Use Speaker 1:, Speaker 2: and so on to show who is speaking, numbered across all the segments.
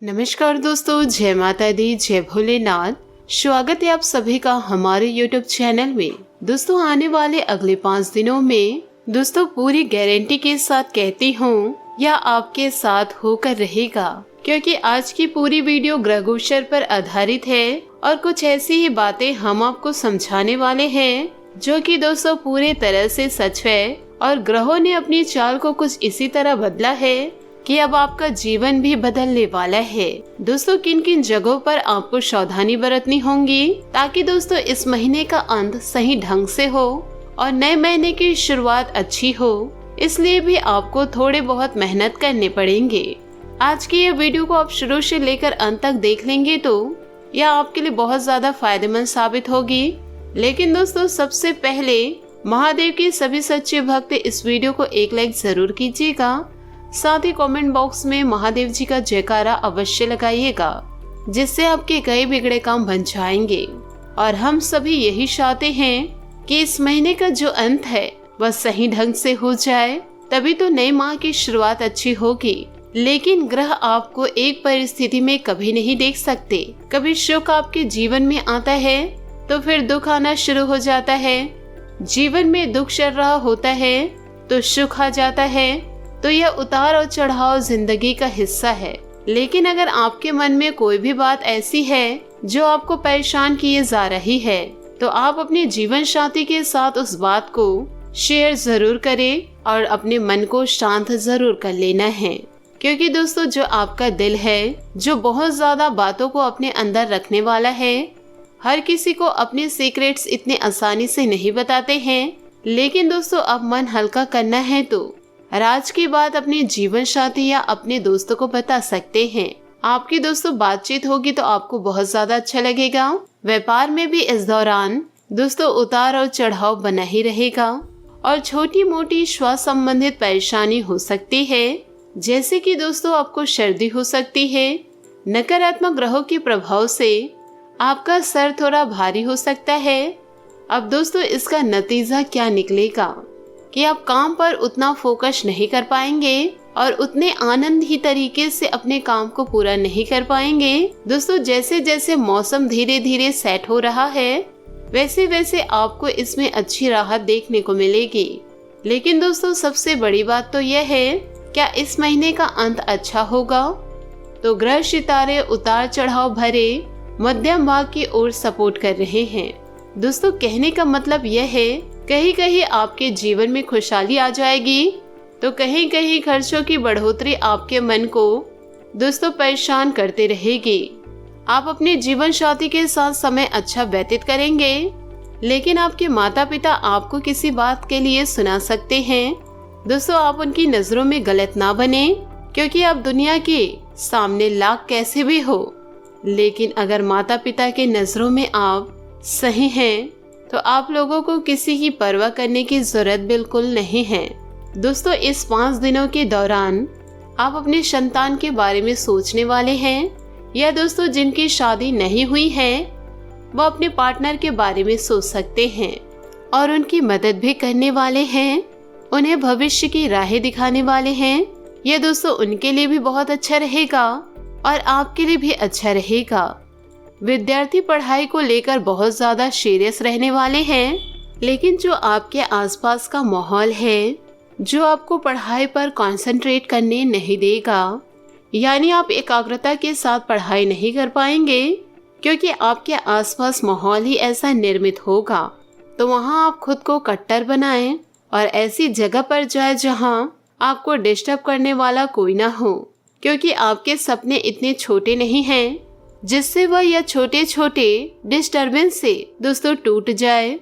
Speaker 1: नमस्कार दोस्तों, जय माता दी, जय भोलेनाथ। स्वागत है आप सभी का हमारे YouTube चैनल में। दोस्तों, आने वाले अगले 5 दिनों में दोस्तों पूरी गारंटी के साथ कहती हूँ यह आपके साथ होकर रहेगा, क्योंकि आज की पूरी वीडियो ग्रह गोचर पर आधारित है और कुछ ऐसी ही बातें हम आपको समझाने वाले हैं जो कि दोस्तों पूरे तरह से सच है। और ग्रहों ने अपनी चाल को कुछ इसी तरह बदला है कि अब आपका जीवन भी बदलने वाला है। दोस्तों, किन किन जगहों पर आपको सावधानी बरतनी होगी ताकि दोस्तों इस महीने का अंत सही ढंग से हो और नए महीने की शुरुआत अच्छी हो, इसलिए भी आपको थोड़े बहुत मेहनत करने पड़ेंगे। आज की ये वीडियो को आप शुरू से लेकर अंत तक देख लेंगे तो यह आपके लिए बहुत ज्यादा फायदेमंद साबित होगी। लेकिन दोस्तों, सबसे पहले महादेव के सभी सच्चे भक्त इस वीडियो को एक लाइक जरूर कीजिएगा। साथ ही कमेंट बॉक्स में महादेव जी का जयकारा अवश्य लगाइएगा, जिससे आपके कई बिगड़े काम बन जाएंगे। और हम सभी यही चाहते हैं कि इस महीने का जो अंत है वह सही ढंग से हो जाए, तभी तो नए माह की शुरुआत अच्छी होगी। लेकिन ग्रह आपको एक परिस्थिति में कभी नहीं देख सकते। कभी सुख आपके जीवन में आता है तो फिर दुख आना शुरू हो जाता है। जीवन में दुख चल रहा होता है तो सुख आ जाता है। तो यह उतार और चढ़ाव जिंदगी का हिस्सा है। लेकिन अगर आपके मन में कोई भी बात ऐसी है जो आपको परेशान किए जा रही है, तो आप अपने जीवन साथी के साथ उस बात को शेयर जरूर करें और अपने मन को शांत जरूर कर लेना है। क्योंकि दोस्तों, जो आपका दिल है, जो बहुत ज्यादा बातों को अपने अंदर रखने वाला है, हर किसी को अपने सीक्रेट्स इतने आसानी से नहीं बताते हैं। लेकिन दोस्तों, अब मन हल्का करना है तो राज की बात अपने जीवन साथी या अपने दोस्तों को बता सकते हैं। आपकी दोस्तों बातचीत होगी तो आपको बहुत ज्यादा अच्छा लगेगा। व्यापार में भी इस दौरान दोस्तों उतार और चढ़ाव बना ही रहेगा और छोटी मोटी श्वास संबंधित परेशानी हो सकती है, जैसे कि दोस्तों आपको सर्दी हो सकती है। नकारात्मक ग्रहों के प्रभाव से आपका सर थोड़ा भारी हो सकता है। अब दोस्तों, इसका नतीजा क्या निकलेगा कि आप काम पर उतना फोकस नहीं कर पाएंगे और उतने आनंद ही तरीके से अपने काम को पूरा नहीं कर पाएंगे। दोस्तों, जैसे जैसे मौसम धीरे धीरे सेट हो रहा है, वैसे वैसे आपको इसमें अच्छी राहत देखने को मिलेगी। लेकिन दोस्तों, सबसे बड़ी बात तो यह है, क्या इस महीने का अंत अच्छा होगा? तो ग्रह सितारे उतार चढ़ाव भरे मध्यम भाग की ओर सपोर्ट कर रहे हैं। दोस्तों, कहने का मतलब यह है, कहीं कहीं आपके जीवन में खुशहाली आ जाएगी तो कहीं कहीं खर्चों की बढ़ोतरी आपके मन को दोस्तों परेशान करते रहेगी। आप अपने जीवन साथी के साथ समय अच्छा व्यतीत करेंगे, लेकिन आपके माता पिता आपको किसी बात के लिए सुना सकते हैं। दोस्तों, आप उनकी नजरों में गलत ना बने, क्योंकि आप दुनिया के सामने लाख कैसे भी हो, लेकिन अगर माता पिता के नजरों में आप सही हैं तो आप लोगों को किसी की परवाह करने की जरूरत बिल्कुल नहीं है। दोस्तों, इस 5 दिनों के दौरान आप अपने संतान के बारे में सोचने वाले हैं, या दोस्तों जिनकी शादी नहीं हुई है वो अपने पार्टनर के बारे में सोच सकते हैं और उनकी मदद भी करने वाले हैं, उन्हें भविष्य की राहें दिखाने वाले हैं। यह दोस्तों उनके लिए भी बहुत अच्छा रहेगा और आपके लिए भी अच्छा रहेगा। विद्यार्थी पढ़ाई को लेकर बहुत ज्यादा सीरियस रहने वाले हैं, लेकिन जो आपके आसपास का माहौल है जो आपको पढ़ाई पर कंसंट्रेट करने नहीं देगा, यानी आप एकाग्रता के साथ पढ़ाई नहीं कर पाएंगे, क्योंकि आपके आसपास माहौल ही ऐसा निर्मित होगा। तो वहाँ आप खुद को कट्टर बनाएं और ऐसी जगह पर जाए जहाँ आपको डिस्टर्ब करने वाला कोई ना हो, क्योंकि आपके सपने इतने छोटे नहीं हैं जिससे वह यह छोटे छोटे डिस्टर्बेंस से दोस्तों टूट जाए।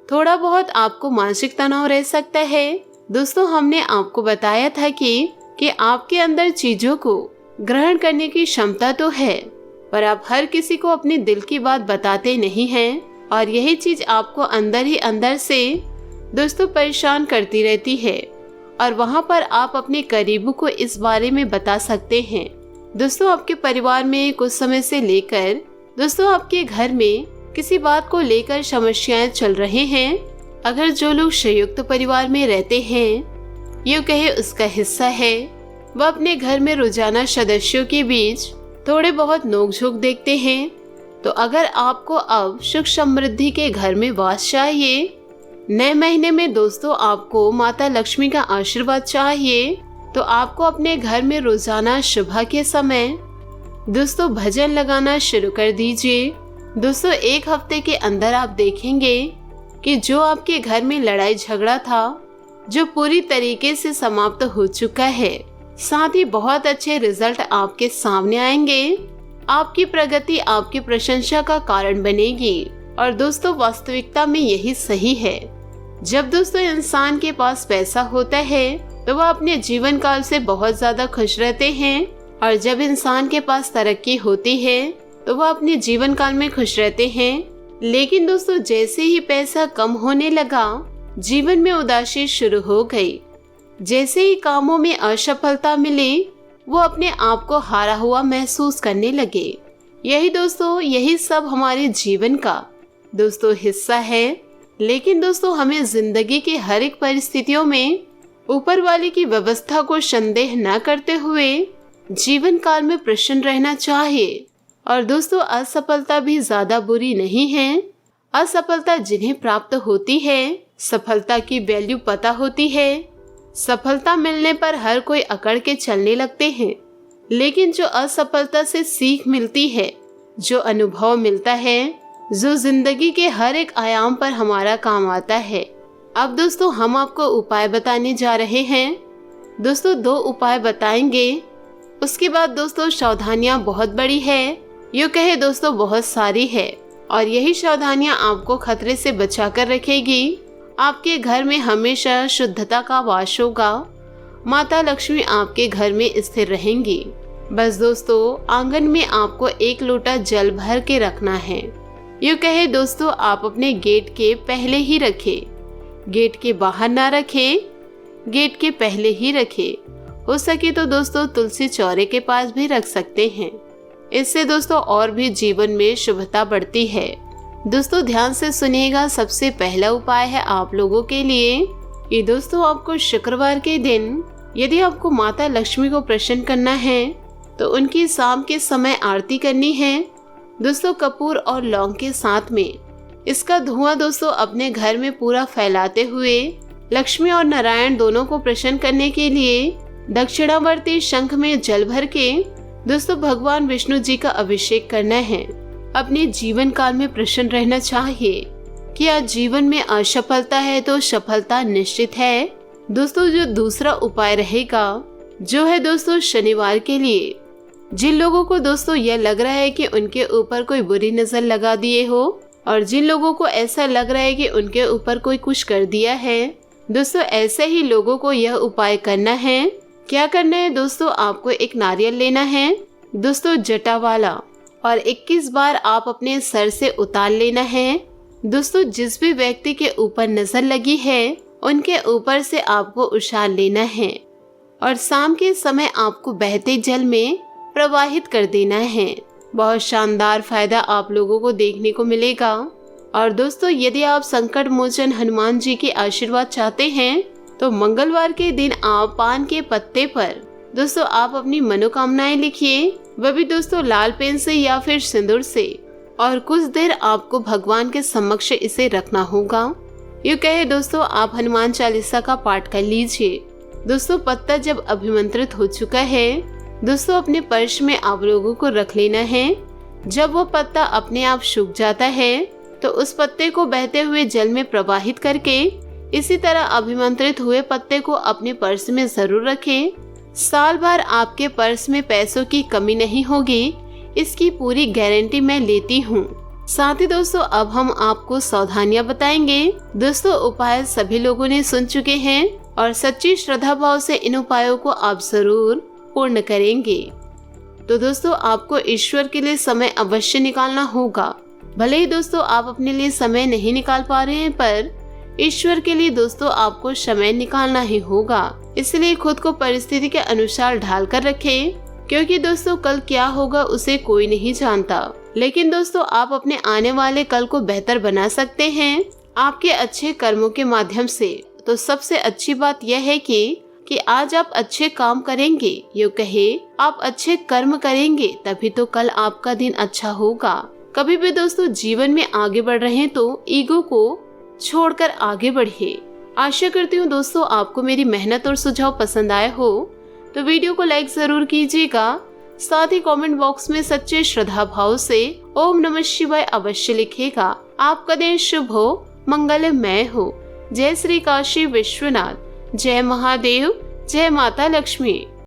Speaker 1: थोड़ा बहुत आपको मानसिक तनाव रह सकता है। दोस्तों, हमने आपको बताया था कि आपके अंदर चीजों को ग्रहण करने की क्षमता तो है, पर आप हर किसी को अपने दिल की बात बताते नहीं हैं और यही चीज आपको अंदर ही अंदर से दोस्तों परेशान करती रहती है। और वहाँ पर आप अपने करीबों को इस बारे में बता सकते हैं। दोस्तों, आपके परिवार में कुछ समय से लेकर दोस्तों आपके घर में किसी बात को लेकर समस्याएं चल रहे हैं। अगर जो लोग संयुक्त परिवार में रहते हैं, यूँ कहे उसका हिस्सा है, वह अपने घर में रोजाना सदस्यों के बीच थोड़े बहुत नोकझोंक देखते हैं। तो अगर आपको अब सुख समृद्धि के घर में वास चाहिए, नए महीने में दोस्तों आपको माता लक्ष्मी का आशीर्वाद चाहिए, तो आपको अपने घर में रोजाना सुबह के समय दोस्तों भजन लगाना शुरू कर दीजिए। दोस्तों एक हफ्ते के अंदर आप देखेंगे कि जो आपके घर में लड़ाई झगड़ा था, जो पूरी तरीके से समाप्त हो चुका है, साथ ही बहुत अच्छे रिजल्ट आपके सामने आएंगे। आपकी प्रगति आपकी प्रशंसा का कारण बनेगी। और दोस्तों वास्तविकता में यही सही है। जब दोस्तों इंसान के पास पैसा होता है तो वह अपने जीवन काल से बहुत ज्यादा खुश रहते हैं, और जब इंसान के पास तरक्की होती है तो वह अपने जीवन काल में खुश रहते हैं। लेकिन दोस्तों जैसे ही पैसा कम होने लगा, जीवन में उदासी शुरू हो गई। जैसे ही कामों में असफलता मिली, वो अपने आप को हारा हुआ महसूस करने लगे। यही सब हमारे जीवन का दोस्तों हिस्सा है। लेकिन दोस्तों हमें जिंदगी की हर एक परिस्थितियों में ऊपर वाले की व्यवस्था को संदेह न करते हुए जीवन काल में प्रसन्न रहना चाहिए। और दोस्तों असफलता भी ज्यादा बुरी नहीं है। असफलता जिन्हें प्राप्त होती है, सफलता की वैल्यू पता होती है। सफलता मिलने पर हर कोई अकड़ के चलने लगते हैं, लेकिन जो असफलता से सीख मिलती है, जो अनुभव मिलता है, जो जिंदगी के हर एक आयाम पर हमारा काम आता है। अब दोस्तों हम आपको उपाय बताने जा रहे हैं। दोस्तों 2 उपाय बताएंगे, उसके बाद दोस्तों सावधानियां बहुत बड़ी है, यूँ कहे दोस्तों बहुत सारी है, और यही सावधानियां आपको खतरे से बचा कर रखेगी। आपके घर में हमेशा शुद्धता का वास होगा। माता लक्ष्मी आपके घर में स्थिर रहेंगी। बस दोस्तों आंगन में आपको 1 लोटा जल भर के रखना है। यूँ कहे दोस्तों आप अपने गेट के पहले ही रखें, गेट के बाहर ना रखें, गेट के पहले ही रखें। हो सके तो दोस्तों तुलसी चौरे के पास भी रख सकते हैं। इससे दोस्तों और भी जीवन में शुभता बढ़ती है। दोस्तों ध्यान से सुनिएगा। सबसे पहला उपाय है आप लोगों के लिए ये दोस्तों, आपको शुक्रवार के दिन यदि आपको माता लक्ष्मी को प्रसन्न करना है तो उनकी शाम के समय आरती करनी है दोस्तों, कपूर और लौंग के साथ में। इसका धुआं दोस्तों अपने घर में पूरा फैलाते हुए लक्ष्मी और नारायण दोनों को प्रसन्न करने के लिए दक्षिणावर्ती शंख में जल भर के दोस्तों भगवान विष्णु जी का अभिषेक करना है। अपने जीवन काल में प्रसन्न रहना चाहिए कि आज जीवन में असफलता है तो सफलता निश्चित है। दोस्तों जो दूसरा उपाय रहेगा जो है दोस्तों शनिवार के लिए, जिन लोगों को दोस्तों यह लग रहा है कि उनके ऊपर कोई बुरी नजर लगा दिए हो, और जिन लोगों को ऐसा लग रहा है कि उनके ऊपर कोई कुछ कर दिया है, दोस्तों ऐसे ही लोगों को यह उपाय करना है। क्या करना है दोस्तों, आपको एक नारियल लेना है दोस्तों जटा वाला, और 21 बार आप अपने सर से उतार लेना है। दोस्तों जिस भी व्यक्ति के ऊपर नजर लगी है उनके ऊपर से आपको उछाल लेना है, और शाम के समय आपको बहते जल में प्रवाहित कर देना है। बहुत शानदार फायदा आप लोगों को देखने को मिलेगा। और दोस्तों यदि आप संकट मोचन हनुमान जी के आशीर्वाद चाहते हैं तो मंगलवार के दिन आप पान के पत्ते पर दोस्तों आप अपनी मनोकामनाएं लिखिए, वह भी दोस्तों लाल पेन से या फिर सिंदूर से, और कुछ देर आपको भगवान के समक्ष इसे रखना होगा। यूँ कहे दोस्तों आप हनुमान चालीसा का पाठ कर लीजिए। दोस्तों पत्ता जब अभिमंत्रित हो चुका है दोस्तों अपने पर्स में आप लोगों को रख लेना है। जब वो पत्ता अपने आप सूख जाता है तो उस पत्ते को बहते हुए जल में प्रवाहित करके इसी तरह अभिमंत्रित हुए पत्ते को अपने पर्स में जरूर रखें। साल भर आपके पर्स में पैसों की कमी नहीं होगी, इसकी पूरी गारंटी मैं लेती हूँ। साथ ही दोस्तों अब हम आपको सावधानियां बताएंगे। दोस्तों उपाय सभी लोगों ने सुन चुके हैं और सच्ची श्रद्धा भाव से इन उपायों को आप जरूर पूर्ण करेंगे। तो दोस्तों आपको ईश्वर के लिए समय अवश्य निकालना होगा। भले ही दोस्तों आप अपने लिए समय नहीं निकाल पा रहे हैं, पर ईश्वर के लिए दोस्तों आपको समय निकालना ही होगा। इसलिए खुद को परिस्थिति के अनुसार ढाल कर रखें, क्योंकि दोस्तों कल क्या होगा उसे कोई नहीं जानता। लेकिन दोस्तों आप अपने आने वाले कल को बेहतर बना सकते हैं आपके अच्छे कर्मों के माध्यम से। तो सबसे अच्छी बात यह है कि कि आज आप अच्छे काम करेंगे, यूँ कहे आप अच्छे कर्म करेंगे तभी तो कल आपका दिन अच्छा होगा। कभी भी दोस्तों जीवन में आगे बढ़ रहे हैं तो ईगो को छोड़कर आगे बढ़िए। आशा करती हूँ दोस्तों आपको मेरी मेहनत और सुझाव पसंद आए हो, तो वीडियो को लाइक जरूर कीजिएगा। साथ ही कमेंट बॉक्स में सच्चे श्रद्धा भाव से ओम नमः शिवाय अवश्य लिखेगा। आपका दिन शुभ हो, मंगलमय हो। जय श्री काशी विश्वनाथ, जय महादेव, जय माता लक्ष्मी।